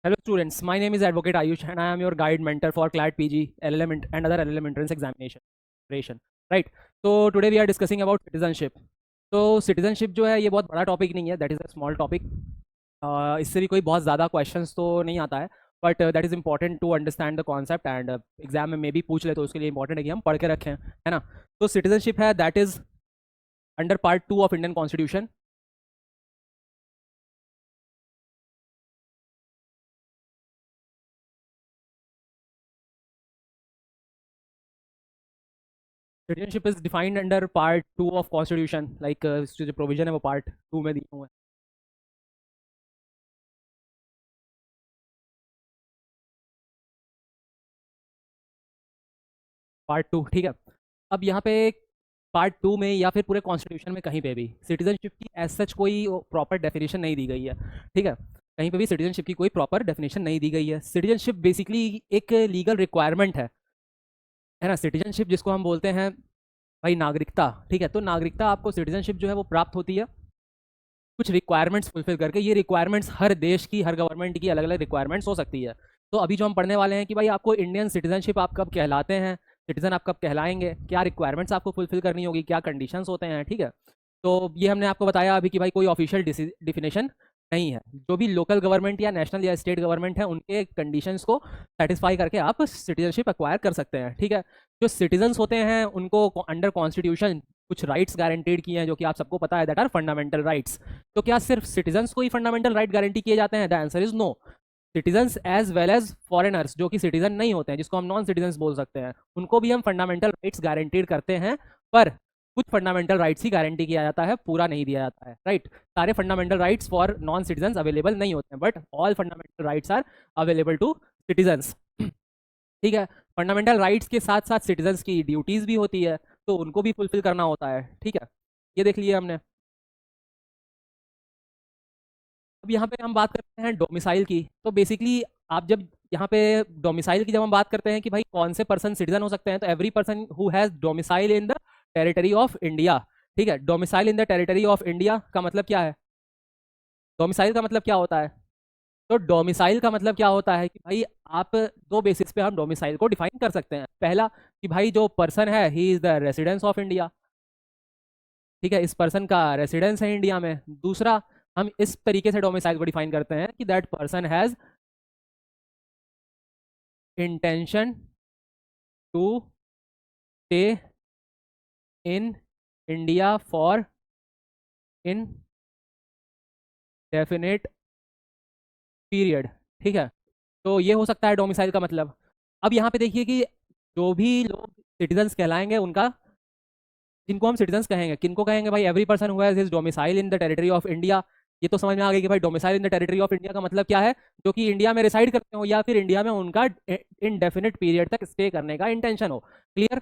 Hello students, my name is Advocate Ayush and I am your guide mentor for CLAT PG, LLM and other LLM entrance examination. Right. So today we are discussing about citizenship. तो citizenship जो है ये बहुत बड़ा topic नहीं है, that is a small topic. इससे भी कोई बहुत ज़्यादा क्वेश्चंस तो नहीं आता है, but that is important to understand the concept and exam में भी पूछ ले तो उसके लिए इंपॉर्टेंट है कि हम पढ़ के रखें, है ना। तो सिटीजनशिप है that is under part 2 of Indian constitution. Citizenship is defined under part 2 of constitution, like जो प्रोविजन है वो पार्ट 2 में दिए हुए हैं। पार्ट 2, ठीक है। अब यहाँ पे पार्ट 2 में या फिर पूरे कॉन्स्टिट्यूशन में कहीं पे भी सिटीजनशिप की एज सच कोई प्रॉपर डेफिनेशन नहीं दी गई है, ठीक है। कहीं पे भी सिटीजनशिप की कोई प्रॉपर डेफिनेशन नहीं दी गई है। सिटीजनशिप बेसिकली एक लीगल रिक्वायरमेंट है ना। सिटीजनशिप जिसको हम बोलते हैं भाई नागरिकता, ठीक है। तो नागरिकता आपको सिटीजनशिप जो है वो प्राप्त होती है कुछ रिक्वायरमेंट्स फुलफिल करके। ये रिक्वायरमेंट्स हर देश की, हर गवर्नमेंट की अलग अलग रिक्वायरमेंट्स हो सकती है। तो अभी जो हम पढ़ने वाले हैं कि भाई आपको इंडियन सिटीजनशिप आप कब कहलाते हैं, सिटीजन आप कब कहलाएंगे, क्या रिक्वायरमेंट्स आपको फुलफिल करनी होगी, क्या कंडीशंस होते हैं, ठीक है। तो ये हमने आपको बताया अभी कि भाई कोई ऑफिशियल डिफिनेशन नहीं है। जो भी लोकल गवर्नमेंट या नेशनल या स्टेट गवर्नमेंट है उनके कंडीशंस को सेटिस्फाई करके आप सिटीजनशिप एक्वायर कर सकते हैं, ठीक है। जो सिटीजन्स होते हैं उनको अंडर कॉन्स्टिट्यूशन कुछ राइट्स गारंटीड किए हैं जो कि आप सबको पता है, दैट आर फंडामेंटल राइट्स। तो क्या सिर्फ सिटीजन्स को ही फंडामेंटल राइट गारंटी किए जाते हैं? The answer is no. Citizens as well as foreigners जो कि सिटीजन नहीं होते हैं, जिसको हम नॉन सिटीजन्स बोल सकते हैं, उनको भी हम फंडामेंटल राइट्स गारंटीड करते हैं। पर कुछ फंडामेंटल राइट्स ही गारंटी किया जाता है, पूरा नहीं दिया जाता है, राइट। सारे fundamental rights for non citizens available नहीं होते हैं, but all fundamental rights are available to citizens, ठीक है। फंडामेंटल राइट्स के साथ साथ सिटीजन्स की ड्यूटीज़ भी होती है, तो उनको भी फुलफिल करना होता है, ठीक है। ये देख लिया हमने। अब यहाँ पे हम बात करते हैं डोमिसाइल की। तो बेसिकली आप जब यहाँ पे डोमिसाइल की जब हम बात करते हैं कि भाई कौन से पर्सन सिटीजन हो सकते हैं, तो every person who has domicile in the territory of India, ठीक है। Domicile in the territory of India का मतलब क्या है? डोमिसाइल का मतलब क्या होता है? तो डोमिसाइल का मतलब क्या होता है कि भाई आप दो बेसिस पे हम डोमिसाइल को डिफाइन कर सकते हैं। पहला कि भाई जो पर्सन है he is the residence of India, ठीक है, इस पर्सन का रेसिडेंस है इंडिया में। दूसरा, हम इस तरीके से डोमिसाइल को डिफाइन करते हैं कि that person has intention to stay in India for indefinite period, ठीक है। तो ये हो सकता है डोमिसाइल का मतलब। अब यहाँ पे देखिए कि जो भी लोग सिटीजन्स कहलाएंगे उनका, जिनको हम सिटीजन्स कहेंगे, किनको कहेंगे भाई? Every person who has his domicile in the territory of India. ये तो समझ में आ गई कि भाई domicile in the territory of India का मतलब क्या है? जो कि इंडिया में रिसाइड करते हो या फिर इंडिया में उनका इनडेफिनिट पीरियड तक स्टे करने का इंटेंशन हो। Clear?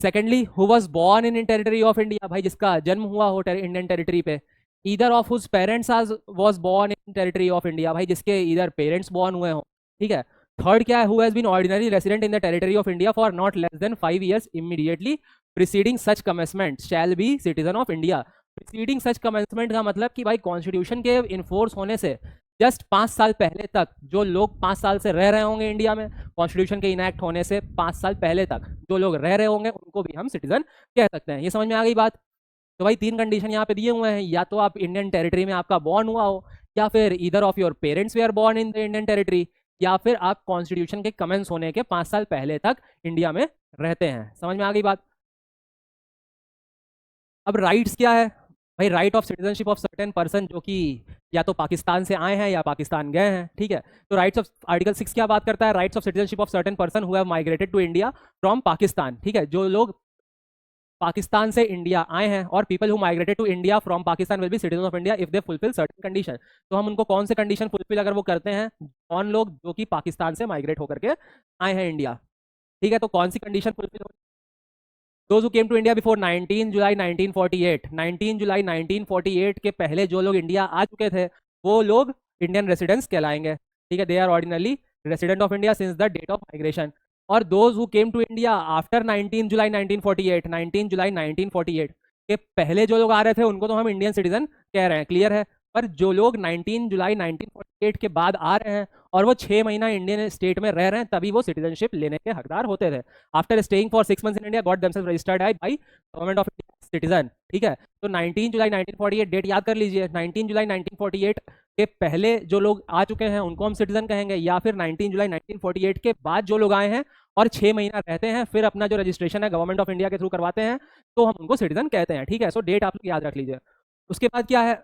Secondly, who was born in territory of India, भाई जिसका जन्म हुआ हो इंडियन टेरिटरी पे। Either of whose parents was born in territory of India, भाई जिसके इधर पेरेंट्स बॉर्न हुए हो, ठीक है। थर्ड क्या है? Who has been ordinary resident in the territory of India for not less than 5 years immediately preceding such commencement shall be citizen of India. Preceding such commencement का मतलब कि भाई कॉन्स्टिट्यूशन के इन्फोर्स होने से जस्ट 5 साल पहले तक जो लोग 5 साल से रह रहे होंगे इंडिया में, कॉन्स्टिट्यूशन के इनैक्ट होने से 5 साल पहले तक जो लोग रह रहे होंगे उनको भी हम सिटीजन कह सकते हैं। ये समझ में आ गई बात? तो भाई 3 कंडीशन यहाँ पे दिए हुए हैं, या तो आप इंडियन टेरिटरी में आपका बॉर्न हुआ हो, या फिर either of your parents they are born in the Indian territory, या फिर आप कॉन्स्टिट्यूशन के कमेंस होने के 5 साल पहले तक इंडिया में रहते हैं। समझ में आ गई बात? अब राइट्स क्या है भाई? Right of citizenship of certain person जो कि या तो पाकिस्तान से आए हैं या पाकिस्तान गए हैं, ठीक है। तो राइट्स ऑफ आर्टिकल 6 क्या बात करता है? Rights of citizenship of certain person who have migrated to India from Pakistan, ठीक है। जो लोग पाकिस्तान से इंडिया आए हैं, और people who migrated to India from Pakistan will be citizen of India if they fulfil certain condition. तो हम उनको कौन से कंडीशन फुलफिल अगर वो करते हैं, कौन लोग जो कि पाकिस्तान से माइग्रेट होकर के आए हैं इंडिया, ठीक है। तो कौन सी कंडीशन फुलफिल हो? Those who came to India before 19 जुलाई 1948, 19 जुलाई 1948 के पहले जो लोग इंडिया आ चुके थे वो लोग इंडियन रेसिडेंट्स कहलाएंगे, ठीक है। They are ordinarily resident of India since the date of migration. और those who came to India after 19 जुलाई 1948, 19 जुलाई 1948 के पहले जो लोग आ रहे थे उनको तो हम इंडियन सिटीजन कह रहे हैं, क्लियर है। पर जो लोग 19 जुलाई 1948 के बाद आ रहे हैं और वो 6 महीना इंडियन स्टेट में रह रहे हैं तभी वो सिटीजनशिप लेने के हकदार होते थे। After staying for 6 months in India got themselves registered bye government of India citizen. ठीक है, तो 19 जुलाई 1948 डेट याद कर लीजिए। 19 जुलाई 1948 के पहले जो लोग आ चुके हैं उनको हम सिटीजन कहेंगे, या फिर 19 जुलाई 1948 के बाद जो लोग आए हैं और 6 महीना रहते हैं फिर अपना जो रजिस्ट्रेशन है गवर्नमेंट ऑफ इंडिया के थ्रू करवाते हैं तो हम उनको सिटीजन कहते हैं। ठीक है, सो डेट आप लोग याद रख लीजिए। उसके बाद क्या है,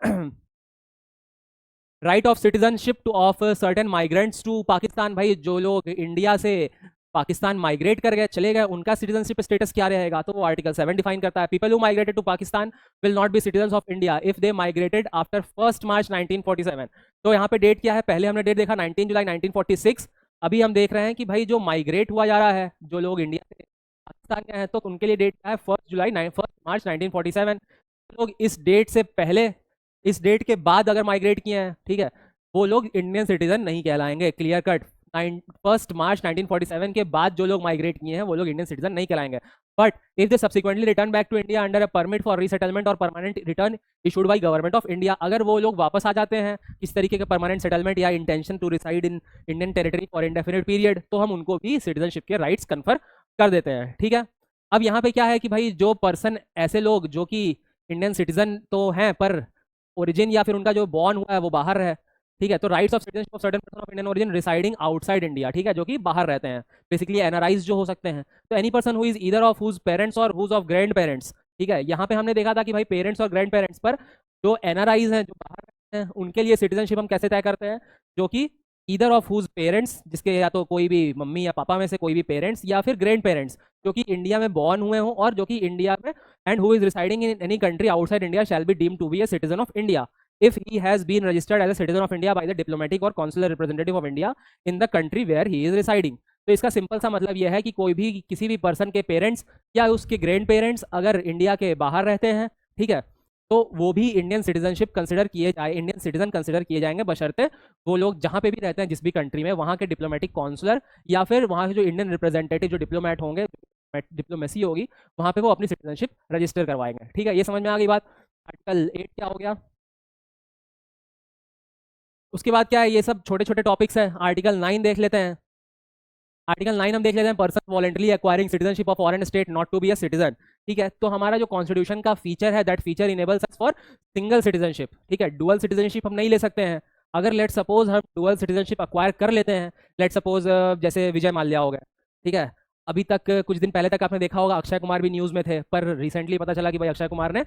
right of citizenship to of certain migrants to Pakistan. भाई जो लोग इंडिया से पाकिस्तान माइग्रेट कर गए चले गए उनका सिटीजनशिप स्टेटस क्या रहेगा, तो वो आर्टिकल 7 डिफाइन करता है। People who migrated to Pakistan will not be citizen of India if they migrated after 1 March 1947। तो यहाँ पे डेट क्या है, पहले हमने डेट देखा 19 जुलाई 1946, अभी हम देख रहे हैं कि भाई जो माइग्रेट हुआ जा रहा है जो लोग इंडिया से पाकिस्तान गए हैं तो उनके लिए डेट क्या है 1 मार्च 1947। लोग इस डेट से पहले, इस डेट के बाद अगर माइग्रेट किए हैं, ठीक है, वो लोग इंडियन सिटीजन नहीं कहलाएंगे, क्लियर कट। 1 मार्च 1947 के बाद जो लोग माइग्रेट किए हैं वो लोग इंडियन सिटीजन नहीं कहलाएंगे। But if they subsequently return back to India under a permit for resettlement or permanent return issued by government of India, अगर वो लोग वापस आ जाते हैं इस तरीके के परमानेंट सेटलमेंट या intention to reside in Indian territory for indefinite period, तो हम उनको भी सिटीजनशिप के राइट्स कन्फर कर देते हैं। ठीक है, अब यहाँ पे क्या है कि भाई जो पर्सन, ऐसे लोग जो कि इंडियन सिटीजन तो हैं पर ओरिजिन या फिर उनका जो बॉर्न हुआ है वो बाहर है, ठीक है, तो rights of citizenship of certain person of Indian origin residing outside India, ठीक है, जो कि बाहर रहते हैं, बेसिकली एनआरआईज जो हो सकते हैं। तो any person who is either of whose parents और हुज ऑफ ग्रैंड पेरेंट्स, ठीक है, यहाँ पे हमने देखा था कि भाई पेरेंट्स और ग्रैंड पेरेंट्स पर जो एनआरआईज हैं जो बाहर रहते हैं उनके लिए सिटीजनशिप हम कैसे तय करते हैं, जो कि ईदर ऑफ हुज पेरेंट्स, जिसके या तो कोई भी मम्मी या पापा में से कोई भी पेरेंट्स, या फिर ग्रैंड पेरेंट्स जो कि इंडिया में बॉर्न हुए हों और जो कि इंडिया में and who is residing in any country outside India shall be deemed to be a citizen of India if he has been registered as a citizen of India by the diplomatic or consular representative of India in the country where he is residing। तो इसका simple सा मतलब यह है कि कोई भी किसी भी पर्सन के पेरेंट्स या उसके ग्रैंड पेरेंट्स अगर इंडिया के बाहर रहते हैं, ठीक है, तो वो भी इंडियन सिटीजनशिप कंसिडर किए जाए, इंडियन सिटीजन कंसिडर किए जाएंगे, बशर्ते वो लोग जहाँ पे भी रहते हैं जिस भी कंट्री में वहाँ के डिप्लोमेटिक कॉन्सुलर या फिर वहाँ के जो इंडियन रिप्रेजेंटेटिव जो डिप्लोमेट होंगे, डिप्लोमेसी होगी, वहाँ पे वो अपनी सिटीजनशिप रजिस्टर करवाएंगे। ठीक है, ये समझ में आ गई बात। आर्टिकल 8 क्या हो गया, उसके बाद क्या है, ये सब छोटे छोटे टॉपिक्स हैं। आर्टिकल 9 देख लेते हैं। आर्टिकल 9 हम देख लेते हैं, person voluntarily acquiring citizenship of foreign state not to be a citizen. ठीक है, तो हमारा जो कॉन्स्टिट्यूशन का फीचर है that feature enables us for single citizenship. ठीक है, डुअल सिटीजनशिप हम नहीं ले सकते हैं। अगर लेट सपोज हम डुअल सिटीजनशिप अक्वायर कर लेते हैं, लेट सपोज जैसे विजय माल्या हो गया, ठीक है, अभी तक कुछ दिन पहले तक आपने देखा होगा अक्षय कुमार भी न्यूज़ में थे, पर रिसेंटली पता चला कि भाई अक्षय कुमार ने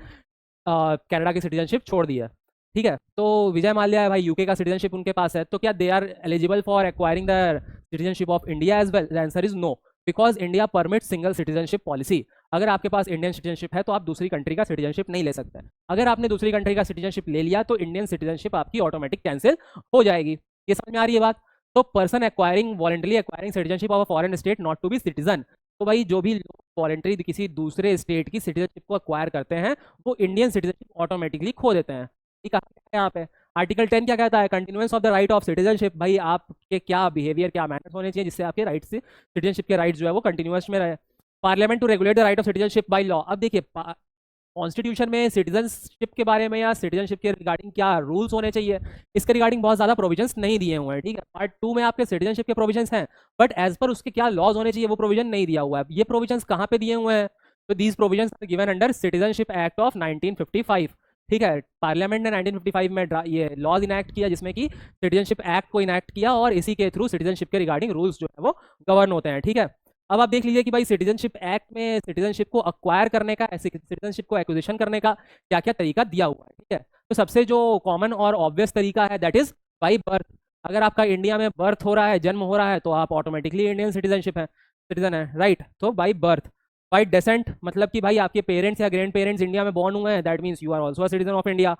कनाडा की सिटीजनशिप छोड़ दी है। ठीक है, तो विजय माल्या है भाई, यूके का सिटीजनशिप उनके पास है, तो क्या they are eligible for acquiring the citizenship of India as well? The answer is no, because India permit single citizenship policy. अगर आपके पास इंडियन सिटीजनशिप है तो आप दूसरी कंट्री का सिटीजनशिप नहीं ले सकते। अगर आपने दूसरी कंट्री का सिटीजनशिप ले लिया तो इंडियन सिटीजनशिप आपकी ऑटोमेटिक कैंसिल हो जाएगी। ये समझ में आ रही है बात? तो person acquiring voluntarily acquiring citizenship of a foreign state not to be citizen, तो भाई जो भी लोग वॉलेंटरी किसी दूसरे स्टेट की सिटीजनशिप को एक्वायर करते हैं वो इंडियन सिटीजनशिप ऑटोमेटिकली खो देते हैं। ठीक है, यहाँ पे आर्टिकल 10 क्या कहता है, continuance of the right of citizenship. भाई आपके क्या बिहेवियर, क्या मैनर्स होने चाहिए जिससे आपके राइट से सिटीजनशिप के राइट जो है वो कंटिन्यूअस में रहे। Parliament to regulate the right of citizenship by law. अब देखिए कॉन्स्टिट्यूशन में सिटीजनशिप के बारे में या सिटीजनशिप के रिगार्डिंग क्या रूल्स होने चाहिए, इसके रिगार्डिंग बहुत ज़्यादा प्रोविजंस नहीं दिए हुए हैं। ठीक है, पार्ट 2 में आपके सिटीजनशिप के प्रोविजंस हैं, बट एज पर उसके क्या लॉज होने चाहिए वो प्रोविजन नहीं दिया हुआ है। ये प्रोविजंस कहाँ पे दिए हुए हैं, तो these provisions are given under citizenship act of 1955। ठीक है, पार्लियामेंट ने 1955 में ये लॉज इनैक्ट किया जिसमें कि सिटीजनशिप एक्ट को इनैक्ट किया और इसी के थ्रू सिटीजनशिप के रिगार्डिंग रूल्स जो है वो गवर्न होते हैं। ठीक है, अब आप देख लीजिए कि भाई सिटीजनशिप एक्ट में सिटीजनशिप को अक्वायर करने का, सिटीजनशिप को एक्विजिशन करने का क्या क्या तरीका दिया हुआ है। ठीक है, तो सबसे जो कॉमन और ऑब्वियस तरीका है दैट इज बाई बर्थ। अगर आपका इंडिया में बर्थ हो रहा है, जन्म हो रहा है, तो आप ऑटोमेटिकली इंडियन सिटीजन है, राइट। तो बाई बर्थ। बाई डेसेंट मतलब कि भाई आपके पेरेंट्स या ग्रैंड पेरेंट्स इंडिया में बॉर्न हुए हैं, that means you are also a citizen of India.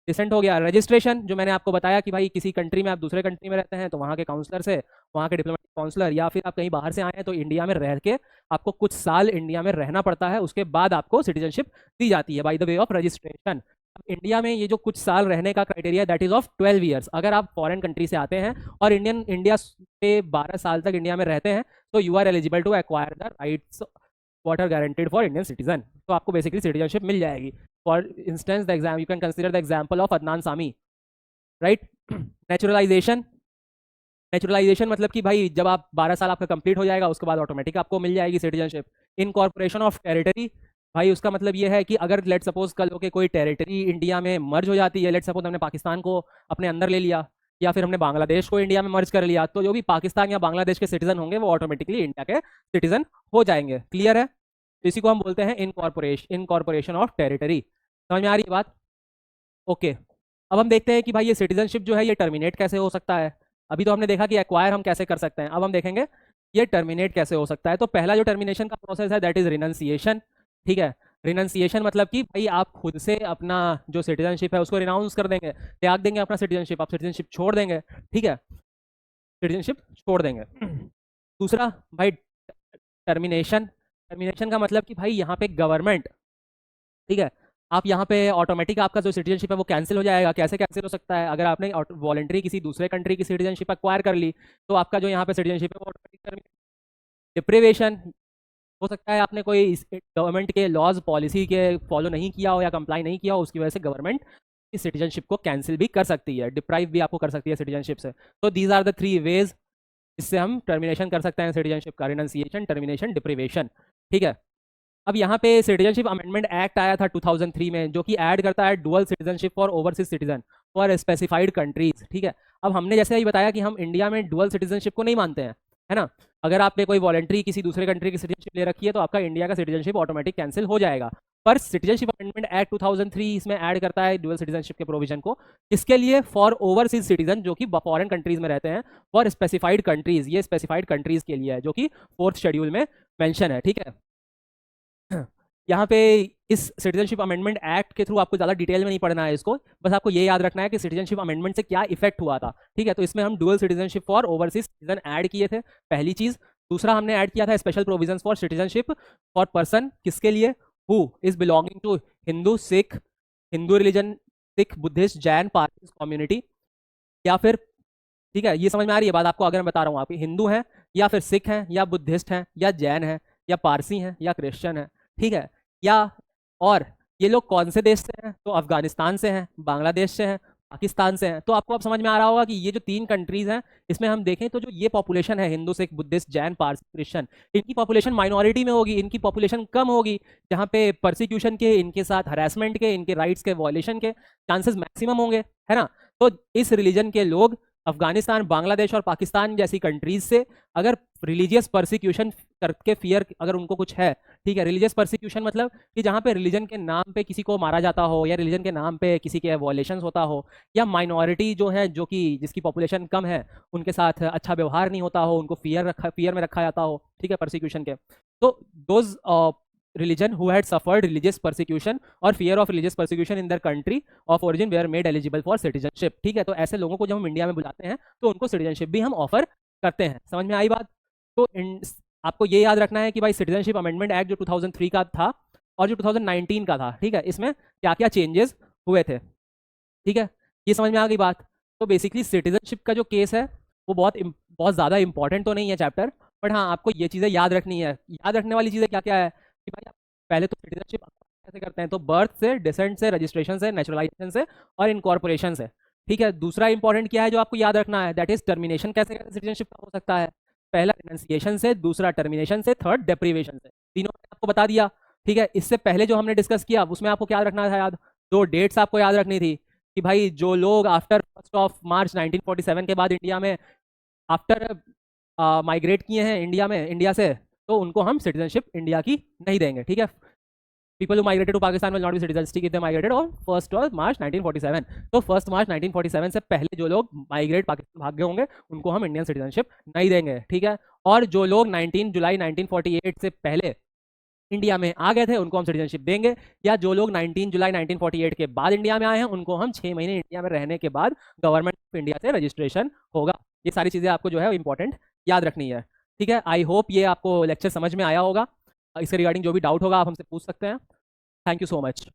Descent हो गया। रजिस्ट्रेशन, जो मैंने आपको बताया कि भाई किसी कंट्री में आप दूसरे कंट्री में रहते हैं तो वहाँ के काउंसलर से, वहाँ के डिप्लोमेटिक काउंसलर, या फिर आप कहीं बाहर से आए हैं तो इंडिया में रह के आपको कुछ साल इंडिया में रहना पड़ता है, उसके बाद आपको सिटीजनशिप दी जाती है by the way of registration. India में ये जो कुछ साल रहने का criteria that is of 12 years. अगर आप फॉरेन कंट्री से आते हैं और इंडिया से 12 साल तक इंडिया में रहते हैं तो you are eligible to acquire the rights what are guaranteed for Indian citizen, तो आपको बेसिकली सिटीजनशिप मिल जाएगी। For instance the exam you can consider the example of Adnan Sami, right. Naturalisation, naturalisation मतलब कि भाई जब आप 12 साल आपका कंप्लीट हो जाएगा उसके बाद ऑटोमेटिक आपको मिल जाएगी सिटीजनशिप। इनकॉर्पोरेशन ऑफ टेरिटरी, भाई उसका मतलब ये है कि अगर लेट सपोज कल हो के कोई टेरिटरी इंडिया में मर्ज हो जाती है, लेट सपोज हमने पाकिस्तान को अपने अंदर ले लिया या फिर हमने बांग्लादेश को इंडिया में मर्ज कर लिया, तो जो भी पाकिस्तान या बांग्लादेश के सिटीजन होंगे वो ऑटोमेटिकली इंडिया के सिटीजन हो जाएंगे। क्लियर है? तो इसी को हम बोलते हैं इनकॉर्पोरेशन ऑफ टेरिटरी। समझ में आ रही है बात? ओके, अब हम देखते हैं कि भाई ये सिटीजनशिप जो है ये टर्मिनेट कैसे हो सकता है। अभी तो हमने देखा कि एक्वायर हम कैसे कर सकते हैं, अब हम देखेंगे ये टर्मिनेट कैसे हो सकता है। तो पहला जो टर्मिनेशन का प्रोसेस है दैट इज रिनंसिएशन। ठीक है, रिनंसिएशन मतलब कि भाई आप खुद से अपना जो सिटीजनशिप है उसको रिनाउंस कर देंगे, त्याग देंगे अपना सिटीजनशिप, आप सिटीजनशिप छोड़ देंगे। ठीक है, सिटीजनशिप छोड़ देंगे। दूसरा भाई टर्मिनेशन, टर्मिनेशन का मतलब कि भाई यहाँ पे गवर्नमेंट, ठीक है, आप यहाँ पे ऑटोमेटिक आपका जो सिटीजनशिप है वो कैंसिल हो जाएगा। कैसे कैंसिल हो सकता है? अगर आपने वॉलंटरी किसी दूसरे कंट्री की सिटीजनशिप एक्वायर कर ली तो आपका जो यहाँ पे सिटीजनशिप है वो ऑटोमेटिक। डिप्रिवेशन हो सकता है आपने कोई गवर्नमेंट के लॉज पॉलिसी के फॉलो नहीं किया हो या कंप्लाई नहीं किया हो, उसकी वजह से गवर्नमेंट इस सिटीजनशिप को कैंसिल भी कर सकती है, डिप्राइव भी आपको कर सकती है सिटीजनशिप से। तो दीज आर द 3 वेज जिससे हम टर्मिनेशन कर सकते हैं सिटीजनशिप का, रिनंसिएशन, टर्मिनेशन, डिप्रिवेशन। ठीक है, अब यहाँ पे सिटीजनशिप अमेंडमेंट एक्ट आया था 2003 में जो कि ऐड करता है dual citizenship for overseas citizen for specified countries. ठीक है, अब हमने जैसे ही बताया कि हम इंडिया में डुअल सिटीजनशिप को नहीं मानते हैं, है ना। अगर आपने कोई वॉलंटरी किसी दूसरे कंट्री की सिटीजनशिप ले रखी है तो आपका इंडिया का सिटीजनशिप ऑटोमेटिक कैंसिल हो जाएगा। पर सिटीजनशिप अमेंडमेंट एक्ट 2003 इसमें ऐड करता है डुअल सिटीजनशिप के प्रोविजन को, इसके लिए फॉर ओवरसीज सिटीजन जो कि फॉरेन कंट्रीज में रहते हैं, फॉर स्पेसिफाइड कंट्रीज, ये स्पेसिफाइड कंट्रीज के लिए है जो कि 4th शेड्यूल में मेंशन है। ठीक है, यहाँ पे इस सिटीजनशिप अमेंडमेंट एक्ट के थ्रू आपको ज़्यादा डिटेल में नहीं पढ़ना है इसको, बस आपको ये याद रखना है कि सिटीजनशिप अमेंडमेंट से क्या इफेक्ट हुआ था। ठीक है, तो इसमें हम dual citizenship for overseas citizen add किए थे, पहली चीज़। दूसरा हमने ऐड किया था special provisions for citizenship for person, किसके लिए? Who is belonging to Hindu, Sikh, Hindu religion, Sikh, Buddhist, Jain, Parsi community, या फिर, ठीक है, ये समझ में आ रही है बात आपको? अगर मैं बता रहा हूँ आप हिंदू हैं या फिर सिख हैं या बुद्धिस्ट हैं या जैन हैं या पारसी हैं या क्रिश्चियन हैं, ठीक है, या और ये लोग कौन से देश से हैं? तो अफगानिस्तान से हैं, बांग्लादेश से हैं, पाकिस्तान से हैं। तो आपको अब समझ में आ रहा होगा कि ये जो 3 कंट्रीज हैं इसमें हम देखें तो जो ये पॉपुलेशन है हिंदू, सिख, बुद्धिस्ट, जैन, पारसी, क्रिश्चियन, इनकी पॉपुलेशन माइनॉरिटी में होगी, इनकी पॉपुलेशन कम होगी, जहाँ पे परसिक्यूशन के, इनके साथ हरासमेंट के, इनके राइट्स के वायलेशन के चांसेस मैक्सिमम होंगे, है ना। तो इस रिलीजन के लोग अफगानिस्तान, बांग्लादेश और पाकिस्तान जैसी कंट्रीज से अगर रिलीजियस परसिक्यूशन करके फियर अगर उनको कुछ है, ठीक है, रिलीजियस परसिक्यूशन मतलब कि जहाँ पे रिलीजन के नाम पे किसी को मारा जाता हो या रिलीजन के नाम पे किसी के वॉयलेशंस होता हो, या माइनॉरिटी जो है जो कि जिसकी पॉपुलेशन कम है उनके साथ अच्छा व्यवहार नहीं होता हो, उनको फियर में रखा जाता हो, ठीक है, परसिक्यूशन के। तो those religion who had suffered religious persecution or fear of religious persecution in their country of origin were made eligible for citizenship। ठीक है, तो ऐसे लोगों को जब हम इंडिया में बुलाते हैं तो उनको सिटीजनशिप भी हम ऑफर करते हैं। समझ में आई बात? तो आपको ये याद रखना है कि भाई सिटीजनशिप अमेंडमेंट एक्ट जो 2003 का था और जो 2019 का था, ठीक है, इसमें क्या क्या चेंजेस हुए थे, ठीक है, ये समझ में आ गई बात। तो बेसिकली सिटीजनशिप का जो केस है वो बहुत ज़्यादा इंपॉर्टेंट तो नहीं है चैप्टर, बट हाँ आपको ये चीज़ें याद रखनी है। याद रखने वाली चीज़ें क्या क्या है कि भाई आप पहले तो सिटीजनशिप कैसे करते हैं, तो बर्थ से, डिसेंट से, रजिस्ट्रेशन से, नेचुरलाइजेशन से और इनकॉर्पोरेशन से। ठीक है, दूसरा इंपॉर्टेंट क्या है जो आपको याद रखना है, दैट इज टर्मिनेशन कैसे कैसे सिटीजनशिप का हो सकता है। पहला रिनंसिएशन से, दूसरा टर्मिनेशन से, थर्ड डेप्रीवेशन से। तीनों मैंने आपको बता दिया। ठीक है, इससे पहले जो हमने डिस्कस किया उसमें आपको क्या रखना था याद? 2 डेट्स आपको याद रखनी थी कि भाई जो लोग आफ्टर 1 मार्च 1947 के बाद इंडिया में आफ्टर माइग्रेट किए हैं इंडिया से, तो उनको हम सिटीजनशिप इंडिया की नहीं देंगे। ठीक है, people who migrated to Pakistan will not be citizens, ठीक है, दे माइग्रेटेड ऑन 1 मार्च 1947। तो 1 मार्च 1947 से पहले जो लोग माइग्रेट पाकिस्तान भाग गए होंगे उनको हम इंडियन सिटीजनशिप नहीं देंगे। ठीक है, और जो लोग 19 जुलाई 1948 से पहले इंडिया में आ गए थे उनको हम सिटीजनशिप देंगे, या जो लोग 19 जुलाई 1948 के बाद इंडिया में आए हैं उनको हम 6 महीने इंडिया में रहने के बाद गवर्नमेंट ऑफ इंडिया से रजिस्ट्रेशन होगा। ये सारी चीज़ें आपको जो है इंपॉर्टेंट याद रखनी है। ठीक है, आई होप ये आपको लेक्चर समझ में आया होगा। इसके रिगार्डिंग जो भी डाउट होगा आप हमसे पूछ सकते हैं। Thank you so much.